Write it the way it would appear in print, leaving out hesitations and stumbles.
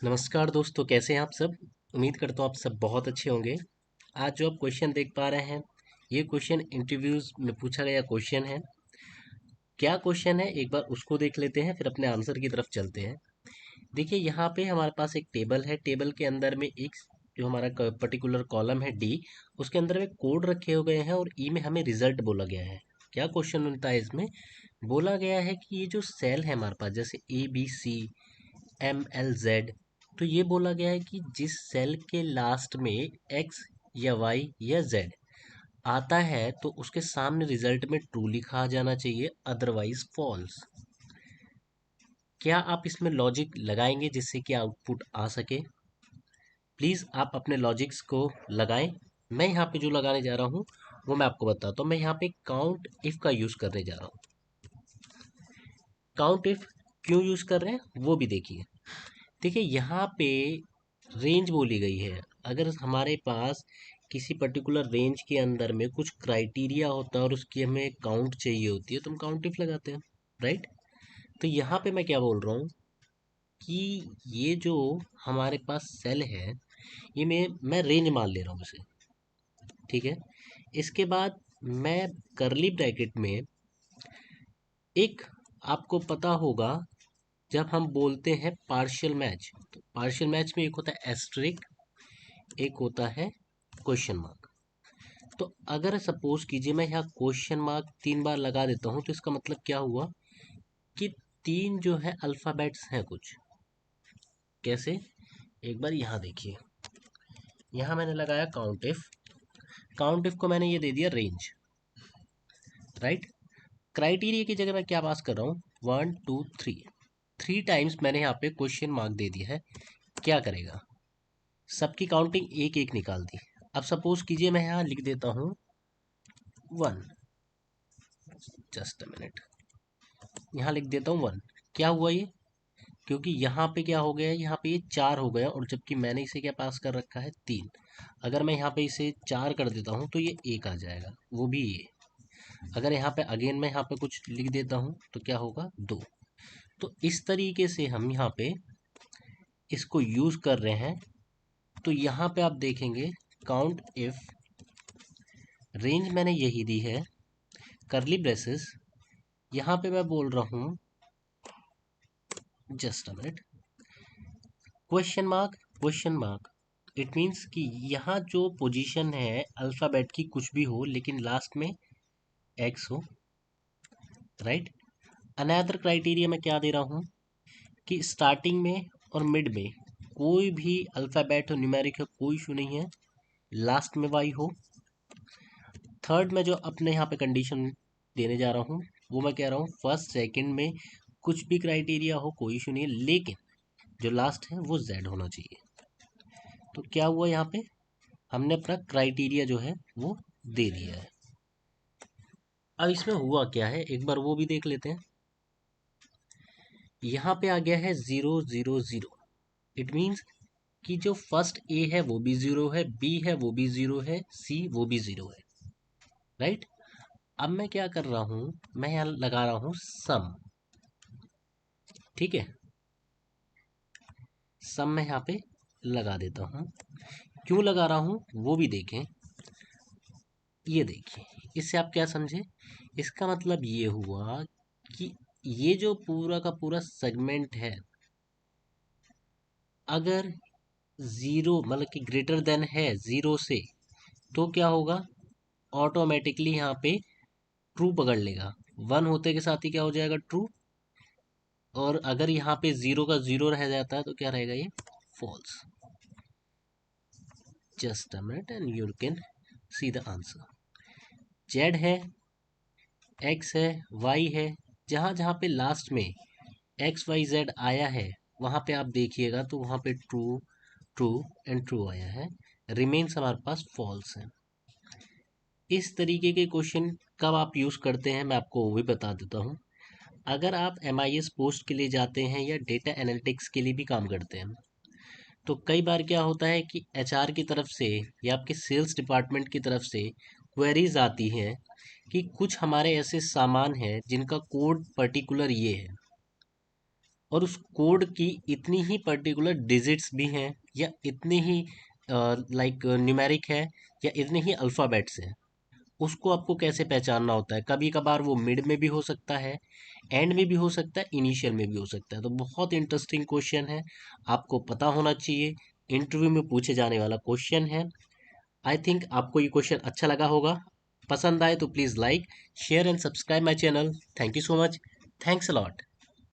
नमस्कार दोस्तों, कैसे हैं आप सब। उम्मीद करता हूँ आप सब बहुत अच्छे होंगे। आज जो आप क्वेश्चन देख पा रहे हैं, ये क्वेश्चन इंटरव्यूज में पूछा गया क्वेश्चन है। क्या क्वेश्चन है, एक बार उसको देख लेते हैं, फिर अपने आंसर की तरफ चलते हैं। देखिए, यहाँ पे हमारे पास एक टेबल है। टेबल के अंदर में एक जो हमारा पर्टिकुलर कॉलम है डी, उसके अंदर में कोड रखे हो गए हैं और ई में हमें रिजल्ट बोला गया है। क्या क्वेश्चन मिलता है इसमें? बोला गया है कि ये जो सेल है हमारे पास, जैसे ABCMLZ, तो ये बोला गया है कि जिस सेल के लास्ट में एक्स या वाई या जेड आता है तो उसके सामने रिजल्ट में ट्रू लिखा आ जाना चाहिए, अदरवाइज फॉल्स। क्या आप इसमें लॉजिक लगाएंगे जिससे कि आउटपुट आ सके? प्लीज़ आप अपने लॉजिक्स को लगाएं। मैं यहाँ पे जो लगाने जा रहा हूँ वो मैं आपको बताता हूँ। मैं यहाँ पे काउंट इफ़ का यूज़ करने जा रहा हूँ। काउंट इफ़ क्यों यूज़ कर रहे हैं वो भी देखिए। देखिए, यहाँ पे रेंज बोली गई है। अगर हमारे पास किसी पर्टिकुलर रेंज के अंदर में कुछ क्राइटेरिया होता है और उसकी हमें काउंट चाहिए होती है तो हम काउंट इफ लगाते हैं, राइट। तो यहाँ पे मैं क्या बोल रहा हूँ कि ये जो हमारे पास सेल है, ये मैं रेंज मान ले रहा हूँ इसे, ठीक है। इसके बाद मैं करली ब्रैकेट में एक, आपको पता होगा, जब हम बोलते हैं पार्शियल मैच, तो पार्शियल मैच में एक होता है एस्ट्रिक, एक होता है क्वेश्चन मार्क। तो अगर सपोज कीजिए मैं यहाँ क्वेश्चन मार्क 3 बार लगा देता हूँ तो इसका मतलब क्या हुआ कि तीन जो है अल्फ़ाबेट्स हैं कुछ। कैसे? एक बार यहाँ देखिए, यहाँ मैंने लगाया काउंट इफ। काउंट इफ को मैंने ये दे दिया रेंज, राइट। क्राइटेरिया की जगह मैं क्या पास कर रहा हूँ? 1 2 3, 3 टाइम्स मैंने यहाँ पे क्वेश्चन मार्क दे दिया है। क्या करेगा? सबकी काउंटिंग एक एक निकाल दी। अब सपोज कीजिए मैं यहाँ लिख देता हूँ 1, जस्ट अ मिनट, यहाँ लिख देता हूँ 1। क्या हुआ ये? क्योंकि यहाँ पे क्या हो गया है, यहाँ पे ये 4 हो गया और जबकि मैंने इसे क्या पास कर रखा है 3। अगर मैं यहाँ पे इसे 4 कर देता हूँ तो ये 1 आ जाएगा, वो भी ये। अगर यहाँ पे अगेन मैं यहाँ पे कुछ लिख देता हूँ तो क्या होगा? 2। तो इस तरीके से हम यहाँ पे इसको यूज कर रहे हैं। तो यहाँ पे आप देखेंगे काउंट इफ, रेंज मैंने यही दी है, करली ब्रेसेस, यहाँ पे मैं बोल रहा हूँ, just a minute, question mark, question mark. It means कि यहाँ जो पोजीशन है अल्फ़ाबेट की कुछ भी हो लेकिन लास्ट में एक्स हो, राइट। अनदर क्राइटेरिया मैं क्या दे रहा हूँ कि स्टार्टिंग में और मिड में कोई भी अल्फ़ाबेट हो, न्यूमेरिक हो, कोई इशू नहीं है, लास्ट में वाई हो। थर्ड में जो अपने यहाँ पे कंडीशन देने जा रहा हूँ वो मैं कह रहा हूँ फर्स्ट सेकंड में कुछ भी क्राइटेरिया हो, कोई इशू नहीं है, लेकिन जो लास्ट है वो जेड होना चाहिए। तो क्या हुआ, यहाँ पे हमने अपना क्राइटेरिया जो है वो दे दिया है। अब इसमें हुआ क्या है एक बार वो भी देख लेते हैं। यहाँ पे आ गया है 0 0 0। इट मीन्स कि जो फर्स्ट ए है वो भी ज़ीरो है, बी है वो भी ज़ीरो है, सी वो भी ज़ीरो है, राइट। अब मैं क्या कर रहा हूँ, मैं यहाँ लगा रहा हूँ सम, ठीक है। सम मैं यहाँ पे लगा देता हूँ। क्यों लगा रहा हूँ वो भी देखें। ये देखिए, इससे आप क्या समझे? इसका मतलब ये हुआ कि ये जो पूरा का पूरा सेगमेंट है, अगर ज़ीरो मतलब कि ग्रेटर देन है ज़ीरो से, तो क्या होगा? ऑटोमेटिकली यहाँ पे ट्रू पकड़ लेगा। 1 होते के साथ ही क्या हो जाएगा? ट्रू। और अगर यहाँ पे ज़ीरो का ज़ीरो रह जाता है तो क्या रहेगा? ये false. Just a minute and you can see the answer. Z है, एक्स है, वाई है, जहाँ जहाँ पे लास्ट में एक्स वाई जेड आया है वहाँ पे आप देखिएगा तो वहाँ पे ट्रू, ट्रू एंड ट्रू आया है। रिमेन्स हमारे पास फॉल्स है। इस तरीके के क्वेश्चन कब आप यूज़ करते हैं मैं आपको वो भी बता देता हूँ। अगर आप MIS पोस्ट के लिए जाते हैं या डेटा एनालिटिक्स के लिए भी काम करते हैं, तो कई बार क्या होता है कि HR की तरफ से या आपके सेल्स डिपार्टमेंट की तरफ से क्वेरीज आती हैं कि कुछ हमारे ऐसे सामान हैं जिनका कोड पर्टिकुलर ये है, और उस कोड की इतनी ही पर्टिकुलर डिजिट्स भी हैं, या इतनी ही लाइक न्यूमेरिक है, या इतने ही अल्फ़ाबेट्स हैं, उसको आपको कैसे पहचानना होता है। कभी कभार वो मिड में भी हो सकता है, एंड में भी हो सकता है, इनिशियल में भी हो सकता है। तो बहुत इंटरेस्टिंग क्वेश्चन है, आपको पता होना चाहिए, इंटरव्यू में पूछे जाने वाला क्वेश्चन है। आई थिंक आपको ये क्वेश्चन अच्छा लगा होगा। पसंद आए तो please like, share and subscribe my channel. Thank you so much. Thanks a lot.